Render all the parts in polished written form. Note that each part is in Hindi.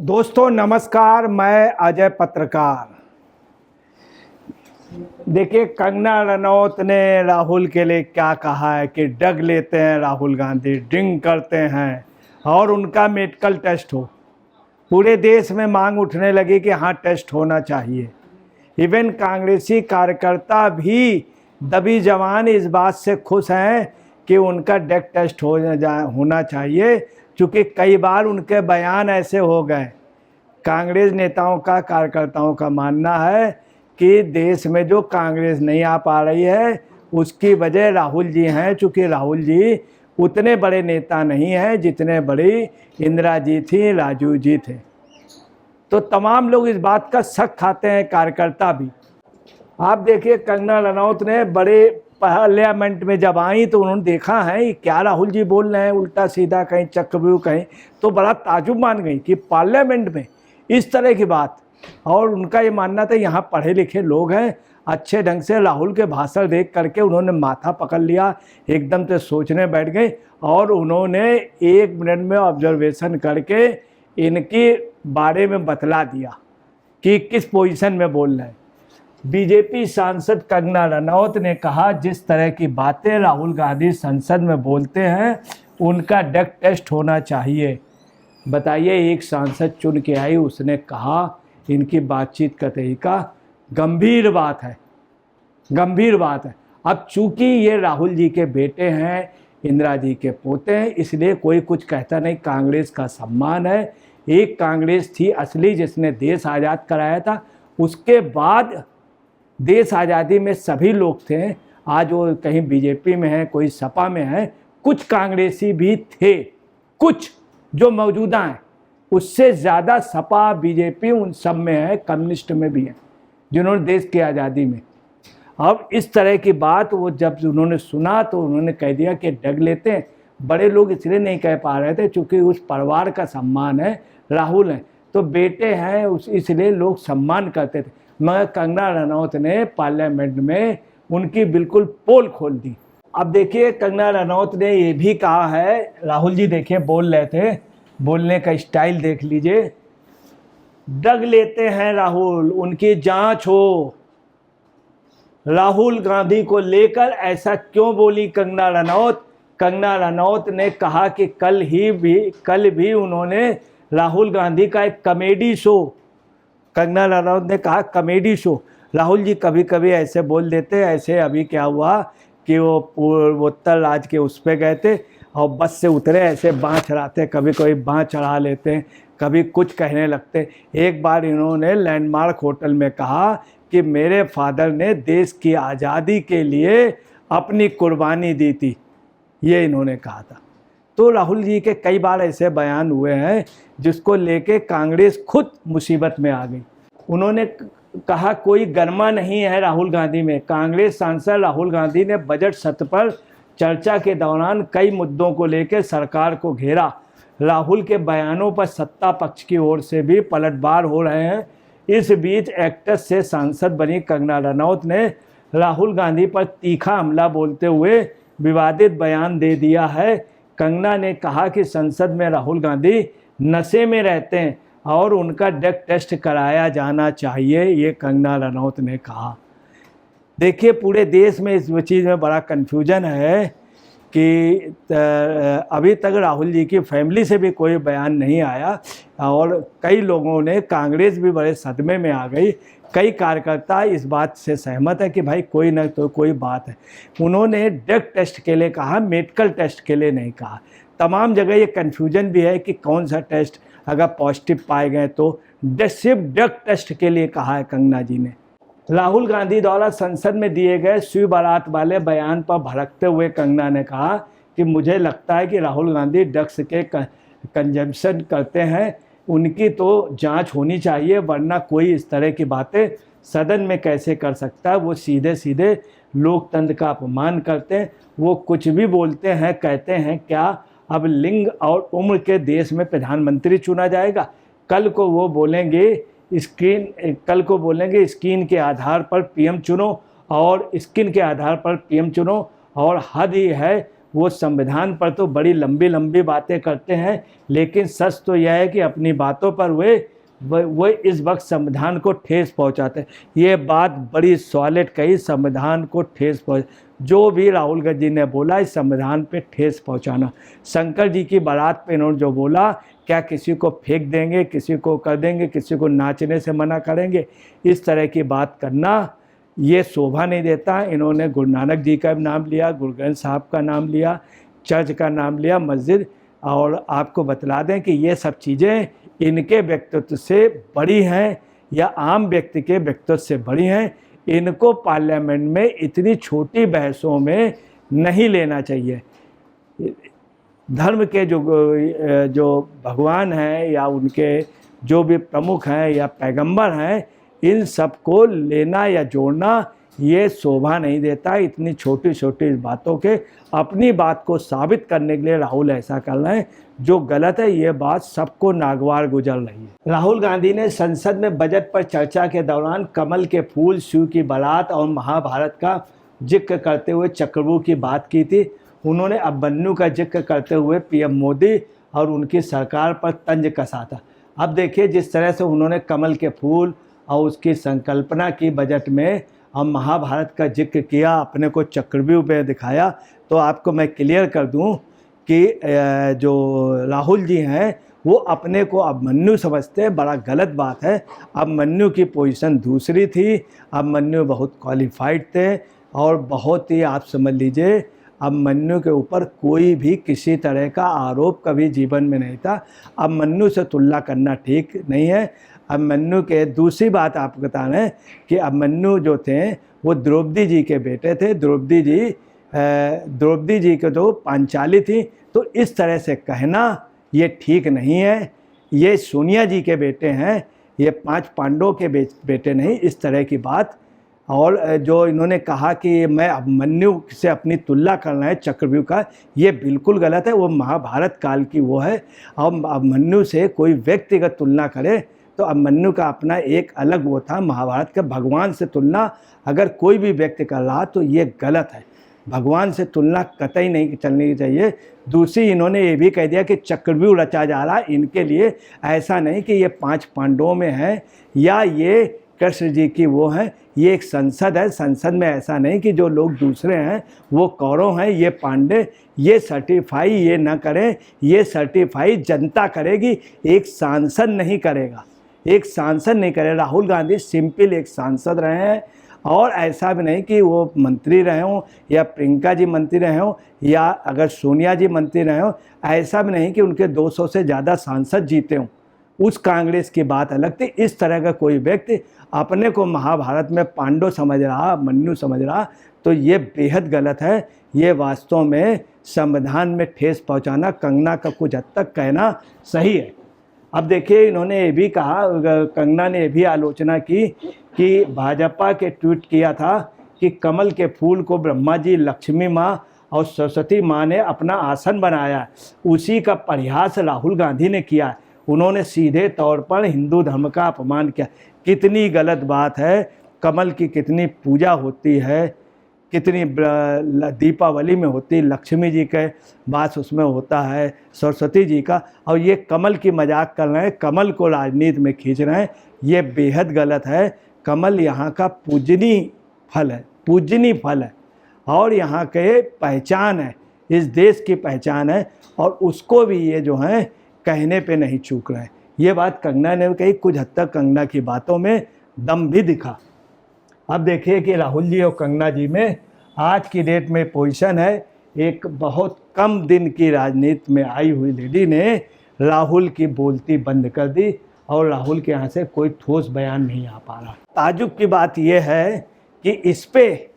दोस्तों नमस्कार, मैं अजय पत्रकार। देखिए, कंगना रनौत ने राहुल के लिए क्या कहा है कि ड्रग लेते हैं राहुल गांधी, ड्रिंक करते हैं और उनका मेडिकल टेस्ट हो। पूरे देश में मांग उठने लगी कि हाँ, टेस्ट होना चाहिए। इवन कांग्रेसी कार्यकर्ता भी दबी जवान इस बात से खुश हैं कि उनका ड्रग टेस्ट होना चाहिए, क्योंकि कई बार उनके बयान ऐसे हो गए। कांग्रेस नेताओं का, कार्यकर्ताओं का मानना है कि देश में जो कांग्रेस नहीं आ पा रही है उसकी वजह राहुल जी हैं, चूँकि राहुल जी उतने बड़े नेता नहीं हैं जितने बड़ी इंदिरा जी थी, राजीव जी थे। तो तमाम लोग इस बात का शक खाते हैं, कार्यकर्ता भी। आप देखिए, कंगना रनौत ने बड़े पार्लियामेंट में जब आई तो उन्होंने देखा है क्या राहुल जी बोल रहे हैं, उल्टा सीधा कहीं चक्रव्यूह कहीं, तो बड़ा ताजुब मान गई कि पार्लियामेंट में इस तरह की बात। और उनका ये मानना था यहाँ पढ़े लिखे लोग हैं, अच्छे ढंग से राहुल के भाषण देख करके उन्होंने माथा पकड़ लिया, एकदम से सोचने बैठ गए और उन्होंने 1 मिनट में ऑब्जर्वेशन करके इनके बारे में बतला दिया कि किस पोजीशन में बोल रहे हैं। बीजेपी सांसद कंगना रनौत ने कहा, जिस तरह की बातें राहुल गांधी संसद में बोलते हैं उनका ड्रग टेस्ट होना चाहिए। बताइए, एक सांसद चुन के आई, उसने कहा इनकी बातचीत का तरीका गंभीर बात है, गंभीर बात है। अब चूंकि ये राहुल जी के बेटे हैं, इंदिरा जी के पोते हैं, इसलिए कोई कुछ कहता नहीं, कांग्रेस का सम्मान है। एक कांग्रेस थी असली जिसने देश आज़ाद कराया था, उसके बाद देश आज़ादी में सभी लोग थे। आज वो कहीं बीजेपी में है, कोई सपा में है, कुछ कांग्रेसी भी थे, कुछ जो मौजूदा हैं। उससे ज़्यादा सपा, बीजेपी उन सब में है, कम्युनिस्ट में भी है, जिन्होंने देश की आज़ादी में। अब इस तरह की बात वो जब उन्होंने सुना तो उन्होंने कह दिया कि ड्रग लेते हैं। बड़े लोग इसलिए नहीं कह पा रहे थे क्योंकि उस परिवार का सम्मान है, राहुल हैं तो बेटे हैं, इसलिए लोग सम्मान करते थे। मगर कंगना रनौत ने पार्लियामेंट में उनकी बिल्कुल पोल खोल दी। अब देखिए, कंगना रनौत ने ये भी कहा है, राहुल जी देखिए बोल रहे थे, बोलने का स्टाइल देख लीजिए। ड्रग लेते हैं राहुल, उनकी जांच हो। राहुल गांधी को लेकर ऐसा क्यों बोली कंगना रनौत? कंगना रनौत ने कहा कि कल भी उन्होंने राहुल गांधी का एक कॉमेडी शो, कंगना रनौत ने कहा कॉमेडी शो। राहुल जी कभी कभी ऐसे बोल देते। ऐसे अभी क्या हुआ कि वो उत्तर राज्य के उस पर गए थे और बस से उतरे, ऐसे बाँह चढ़ाते, कभी कोई बाँह चढ़ा लेते हैं, कभी कुछ कहने लगते। एक बार इन्होंने लैंडमार्क होटल में कहा कि मेरे फादर ने देश की आज़ादी के लिए अपनी कुर्बानी दी थी, ये इन्होंने कहा था। तो राहुल जी के कई बार ऐसे बयान हुए हैं जिसको लेके कांग्रेस खुद मुसीबत में आ गई। उन्होंने कहा कोई गर्मा नहीं है राहुल गांधी में। कांग्रेस सांसद राहुल गांधी ने बजट सत्र पर चर्चा के दौरान कई मुद्दों को लेकर सरकार को घेरा। राहुल के बयानों पर सत्ता पक्ष की ओर से भी पलटवार हो रहे हैं। इस बीच एक्ट्रेस से सांसद बनी कंगना रनौत ने राहुल गांधी पर तीखा हमला बोलते हुए विवादित बयान दे दिया है। कंगना ने कहा कि संसद में राहुल गांधी नशे में रहते हैं और उनका ड्रग टेस्ट कराया जाना चाहिए, ये कंगना रनौत ने कहा। देखिए, पूरे देश में इस चीज़ में बड़ा कन्फ्यूजन है कि अभी तक राहुल जी की फैमिली से भी कोई बयान नहीं आया और कई लोगों ने, कांग्रेस भी बड़े सदमे में आ गई। कई कार्यकर्ता इस बात से सहमत है कि भाई कोई ना तो कोई बात है। उन्होंने ड्रग टेस्ट के लिए कहा, मेडिकल टेस्ट के लिए नहीं कहा। तमाम जगह ये कन्फ्यूजन भी है कि कौन सा टेस्ट अगर पॉजिटिव पाए गए तो। सिर्फ ड्रग टेस्ट के लिए कहा है कंगना जी ने। राहुल गांधी द्वारा संसद में दिए गए शिव बारात वाले बयान पर भड़कते हुए कंगना ने कहा कि मुझे लगता है कि राहुल गांधी ड्रग्स के कंजम्पशन करते हैं, उनकी तो जांच होनी चाहिए, वरना कोई इस तरह की बातें सदन में कैसे कर सकता है। वो सीधे सीधे लोकतंत्र का अपमान करते हैं। वो कुछ भी बोलते हैं, कहते हैं क्या अब लिंग और उम्र के देश में प्रधानमंत्री चुना जाएगा? कल को बोलेंगे स्किन के आधार पर पीएम चुनो और स्किन के आधार पर पीएम चुनो। और हद ही है, वो संविधान पर तो बड़ी लंबी लंबी बातें करते हैं, लेकिन सच तो यह है कि अपनी बातों पर वो इस वक्त संविधान को ठेस पहुंचाते हैं। ये बात बड़ी सॉलिड कही, संविधान को ठेस पहुंच, जो भी राहुल गांधी जी ने बोला इस संविधान पे ठेस पहुंचाना। शंकर जी की बारात पे इन्होंने जो बोला, क्या किसी को फेंक देंगे, किसी को कर देंगे, किसी को नाचने से मना करेंगे, इस तरह की बात करना ये शोभा नहीं देता। इन्होंने गुरु नानक जी का नाम लिया, गुरु ग्रंथ साहब का नाम लिया, चर्च का नाम लिया, मस्जिद, और आपको बतला दें कि ये सब चीज़ें इनके व्यक्तित्व से बड़ी हैं या आम व्यक्ति के व्यक्तित्व से बड़ी हैं। इनको पार्लियामेंट में इतनी छोटी बहसों में नहीं लेना चाहिए। धर्म के जो भगवान हैं या उनके जो भी प्रमुख हैं या पैगंबर हैं, इन सब को लेना या जोड़ना ये शोभा नहीं देता। इतनी छोटी छोटी बातों के अपनी बात को साबित करने के लिए राहुल ऐसा कर रहे हैं, जो गलत है। ये बात सबको नागवार गुजर रही है। राहुल गांधी ने संसद में बजट पर चर्चा के दौरान कमल के फूल, शिव की बारात और महाभारत का जिक्र करते हुए चक्रव्यूह की बात की थी। उन्होंने अभिमन्यु का जिक्र करते हुए पीएम मोदी और उनकी सरकार पर तंज कसा था। अब देखिए, जिस तरह से उन्होंने कमल के फूल और उसकी संकल्पना की बजट में और महाभारत का जिक्र किया, अपने को चक्रव्यूह में दिखाया, तो आपको मैं क्लियर कर दूं कि जो राहुल जी हैं वो अपने को अभिमन्यु समझते हैं। बड़ा गलत बात है। अभिमन्यु की पोजीशन दूसरी थी। अभिमन्यु बहुत क्वालिफाइड थे और बहुत ही, आप समझ लीजिए, अभिमन्यु के ऊपर कोई भी किसी तरह का आरोप कभी जीवन में नहीं था। अभिमन्यु से तुलना करना ठीक नहीं है। अभिमन्यु के दूसरी बात आपको बता रहे हैं कि अभिमन्यु जो थे वो द्रौपदी जी के बेटे थे। द्रौपदी जी के तो पांचाली थी। तो इस तरह से कहना ये ठीक नहीं है। ये सोनिया जी के बेटे हैं, ये 5 पांडवों के बेटे नहीं, इस तरह की बात। और जो इन्होंने कहा कि मैं अभिमन्यु से अपनी तुलना कर रहे हैं चक्रव्यूह का, ये बिल्कुल गलत है। वो महाभारत काल की वो है। और अभिमन्यु से कोई व्यक्तिगत तुलना करे तो अभिमन्यु का अपना एक अलग वो था। महाभारत के भगवान से तुलना अगर कोई भी व्यक्ति कर रहा तो ये गलत है। भगवान से तुलना कतई नहीं चलनी चाहिए। दूसरी, इन्होंने ये भी कह दिया कि चक्रव्यूह रचा जा रहा है इनके लिए। ऐसा नहीं कि ये 5 पांडवों में है या ये कृष्ण जी की वो हैं। ये एक संसद है। संसद में ऐसा नहीं कि जो लोग दूसरे हैं वो कौरव हैं, ये पांडे। ये सर्टिफाई ये ना करें, ये सर्टिफाई जनता करेगी, एक सांसद नहीं करेगा। एक सांसद नहीं करे। राहुल गांधी सिंपल एक सांसद रहे हैं, और ऐसा भी नहीं कि वो मंत्री रहे हों या प्रियंका जी मंत्री रहे हों या अगर सोनिया जी मंत्री रहे हों। ऐसा भी नहीं कि उनके 200 से ज़्यादा सांसद जीते हों। उस कांग्रेस की बात अलग थी। इस तरह का कोई व्यक्ति अपने को महाभारत में पांडव समझ रहा, मन्यु समझ रहा, तो ये बेहद गलत है। ये वास्तव में संविधान में ठेस पहुंचाना, कंगना का कुछ हद तक कहना सही है। अब देखिए, इन्होंने ये भी कहा, कंगना ने ये भी आलोचना की कि भाजपा के ट्वीट किया था कि कमल के फूल को ब्रह्मा जी, लक्ष्मी माँ और सरस्वती माँ ने अपना आसन बनाया। उसी का परिहास राहुल गांधी ने किया। उन्होंने सीधे तौर पर हिंदू धर्म का अपमान किया। कितनी गलत बात है। कमल की कितनी पूजा होती है, कितनी दीपावली में होती, लक्ष्मी जी के बात उसमें होता है, सरस्वती जी का, और ये कमल की मजाक कर रहे हैं, कमल को राजनीति में खींच रहे हैं। ये बेहद गलत है। कमल यहाँ का पूजनीय फल है, पूजनीय फल है, और यहाँ के पहचान है, इस देश की पहचान है, और उसको भी ये जो है कहने पे नहीं चूक रहे हैं। ये बात कंगना ने कही। कुछ हद तक कंगना की बातों में दम भी दिखा। अब देखिए कि राहुल जी और कंगना जी में आज की डेट में पोजीशन है। एक बहुत कम दिन की राजनीति में आई हुई लेडी ने राहुल की बोलती बंद कर दी, और राहुल के यहाँ से कोई ठोस बयान नहीं आ पा रहा। ताजुब की बात यह है कि इस पे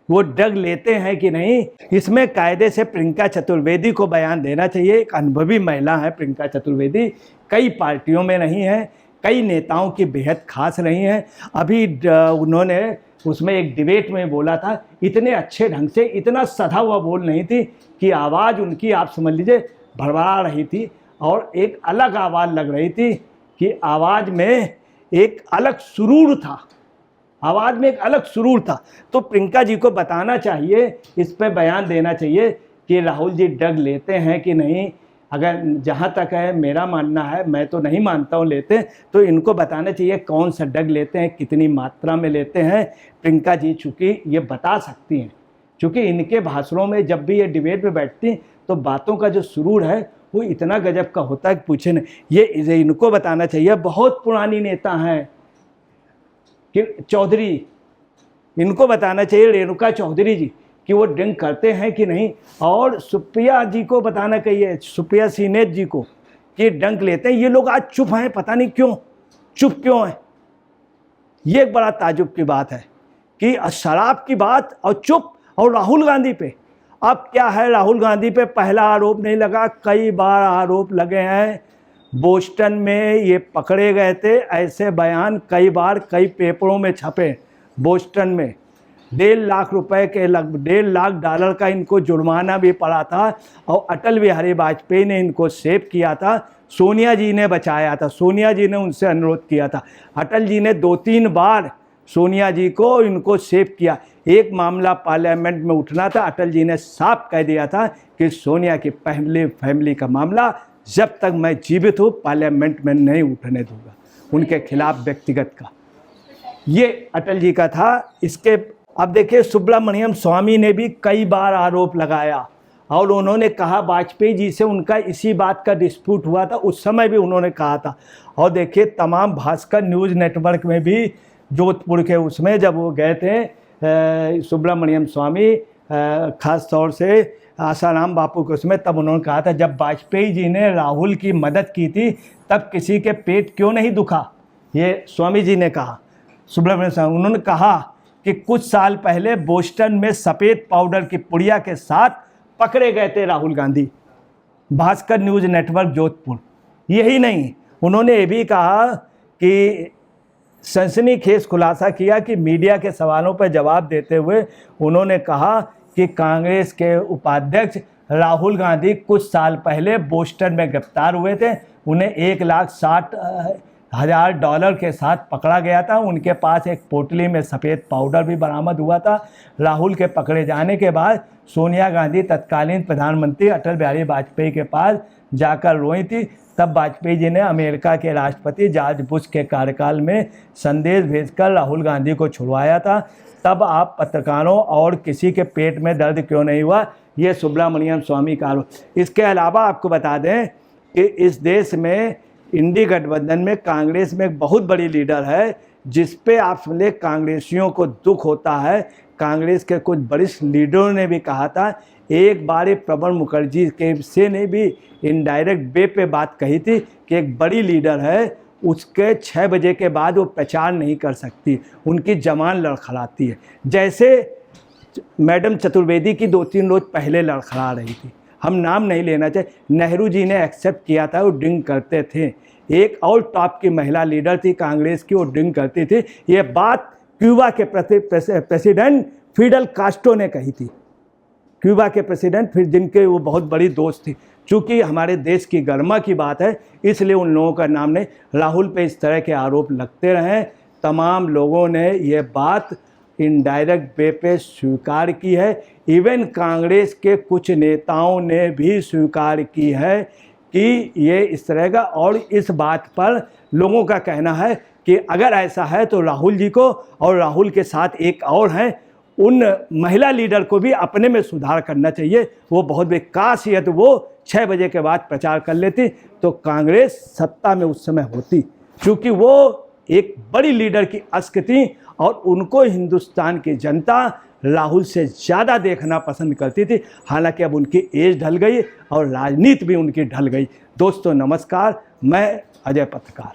वो डग लेते हैं कि नहीं। इसमें कायदे से प्रियंका चतुर्वेदी को बयान देना चाहिए। एक अनुभवी महिला है प्रियंका चतुर्वेदी, कई पार्टियों में नहीं है, कई नेताओं की बेहद खास नहीं है। अभी उन्होंने उसमें एक डिबेट में बोला था, इतने अच्छे ढंग से, इतना सधा हुआ बोल नहीं थी कि आवाज़ उनकी, आप समझ लीजिए, भड़बड़ा रही थी, और एक अलग आवाज़ लग रही थी कि आवाज़ में एक अलग सुरूर था, आवाज़ में एक अलग सुरूर था। तो प्रियंका जी को बताना चाहिए, इस पे बयान देना चाहिए कि राहुल जी ड्रग लेते हैं कि नहीं। अगर जहाँ तक है मेरा मानना है, मैं तो नहीं मानता हूँ लेते, तो इनको बताना चाहिए कौन सा ड्रग लेते हैं, कितनी मात्रा में लेते हैं। प्रियंका जी चूँकि ये बता सकती हैं, चूँकि इनके भाषणों में जब भी ये डिबेट में बैठती तो बातों का जो सुरूर है वो इतना गजब का होता है कि पूछे नहीं। ये इनको बताना चाहिए। बहुत पुरानी नेता हैं कि चौधरी, इनको बताना चाहिए रेणुका चौधरी जी कि वो ड्रिंक करते हैं कि नहीं। और सुप्रिया जी को बताना चाहिए, सुप्रिया सीनेत जी को, कि ड्रिंक लेते हैं। ये लोग आज चुप हैं, पता नहीं क्यों चुप क्यों हैं। ये एक बड़ा ताजुब की बात है कि शराब की बात और चुप। और राहुल गांधी पे अब क्या है, राहुल गांधी पे पहला आरोप नहीं लगा, कई बार आरोप लगे हैं। बोस्टन में ये पकड़े गए थे, ऐसे बयान कई बार कई पेपरों में छपे। बोस्टन में 1.5 लाख रुपए के $1.5 लाख का इनको जुर्माना भी पड़ा था। और अटल बिहारी वाजपेयी ने इनको सेव किया था, सोनिया जी ने बचाया था, सोनिया जी ने उनसे अनुरोध किया था। अटल जी ने 2-3 बार सोनिया जी को इनको सेव किया। एक मामला पार्लियामेंट में उठना था, अटल जी ने साफ कह दिया था कि सोनिया की फैमिली का मामला जब तक मैं जीवित हूँ पार्लियामेंट में नहीं उठने दूंगा, उनके खिलाफ व्यक्तिगत का। ये अटल जी का था। इसके अब देखिए सुब्रमण्यम स्वामी ने भी कई बार आरोप लगाया और उन्होंने कहा, वाजपेयी जी से उनका इसी बात का डिस्प्यूट हुआ था, उस समय भी उन्होंने कहा था। और देखिए तमाम भास्कर न्यूज़ नेटवर्क में भी जोधपुर के उसमें जब वो गए थे सुब्रमण्यम स्वामी, ख़ास तौर से आसाराम बापू के उसमें, तब उन्होंने कहा था जब वाजपेयी जी ने राहुल की मदद की थी तब किसी के पेट क्यों नहीं दुखा। ये स्वामी जी ने कहा, सुब्रमण्यम स्वामी, उन्होंने कहा कि कुछ साल पहले बोस्टन में सफ़ेद पाउडर की पुड़िया के साथ पकड़े गए थे राहुल गांधी। Bhaskar news network Jodhpur. यही नहीं, उन्होंने ये भी कहा कि सनसनीखेज खुलासा किया कि मीडिया के सवालों पर जवाब देते हुए उन्होंने कहा कि कांग्रेस के उपाध्यक्ष राहुल गांधी कुछ साल पहले बोस्टन में गिरफ्तार हुए थे। उन्हें $1,60,000 के साथ पकड़ा गया था। उनके पास एक पोटली में सफ़ेद पाउडर भी बरामद हुआ था। राहुल के पकड़े जाने के बाद सोनिया गांधी तत्कालीन प्रधानमंत्री अटल बिहारी वाजपेयी के पास जाकर रोई थी। तब वाजपेयी जी ने अमेरिका के राष्ट्रपति जॉर्ज बुश के कार्यकाल में संदेश भेजकर राहुल गांधी को छुड़वाया था। तब आप पत्रकारों और किसी के पेट में दर्द क्यों नहीं हुआ, ये सुब्रमण्यम स्वामी का आरोप। इसके अलावा आपको बता दें कि इस देश में इंडी गठबंधन में कांग्रेस में एक बहुत बड़ी लीडर है जिस पे आप समझे कांग्रेसियों को दुख होता है। कांग्रेस के कुछ वरिष्ठ लीडरों ने भी कहा था, एक बार प्रणब मुखर्जी के से ने भी इनडायरेक्ट वे पे बात कही थी कि एक बड़ी लीडर है, उसके 6 बजे के बाद वो प्रचार नहीं कर सकती, उनकी जमान लड़खड़ाती है। जैसे मैडम चतुर्वेदी की 2-3 रोज़ पहले लड़खड़ा रही थी, हम नाम नहीं लेना चाहिए, नेहरू जी ने एक्सेप्ट किया था, वो ड्रिंक करते थे। एक और टॉप की महिला लीडर थी कांग्रेस की, वो ड्रिंक करती थी। ये बात क्यूबा के प्रेसिडेंट फिडेल कास्ट्रो ने कही थी। क्यूबा के प्रेसिडेंट, फिर जिनके वो बहुत बड़ी दोस्त थी। चूँकि हमारे देश की गर्मा की बात है इसलिए उन लोगों का नाम नहीं। राहुल पे इस तरह के आरोप लगते रहे, तमाम लोगों ने ये बात इनडायरेक्ट वे पे स्वीकार की है। इवन कांग्रेस के कुछ नेताओं ने भी स्वीकार की है कि ये इस तरह का। और इस बात पर लोगों का कहना है कि अगर ऐसा है तो राहुल जी को और राहुल के साथ एक और हैं, उन महिला लीडर को भी अपने में सुधार करना चाहिए। वो बहुत बेकाश है तो वो 6 बजे के बाद प्रचार कर लेती तो कांग्रेस सत्ता में उस समय होती, क्योंकि वो एक बड़ी लीडर की अश्क थी और उनको हिंदुस्तान की जनता राहुल से ज़्यादा देखना पसंद करती थी। हालांकि अब उनकी एज ढल गई और राजनीति भी उनकी ढल गई। दोस्तों नमस्कार, मैं अजय पत्रकार।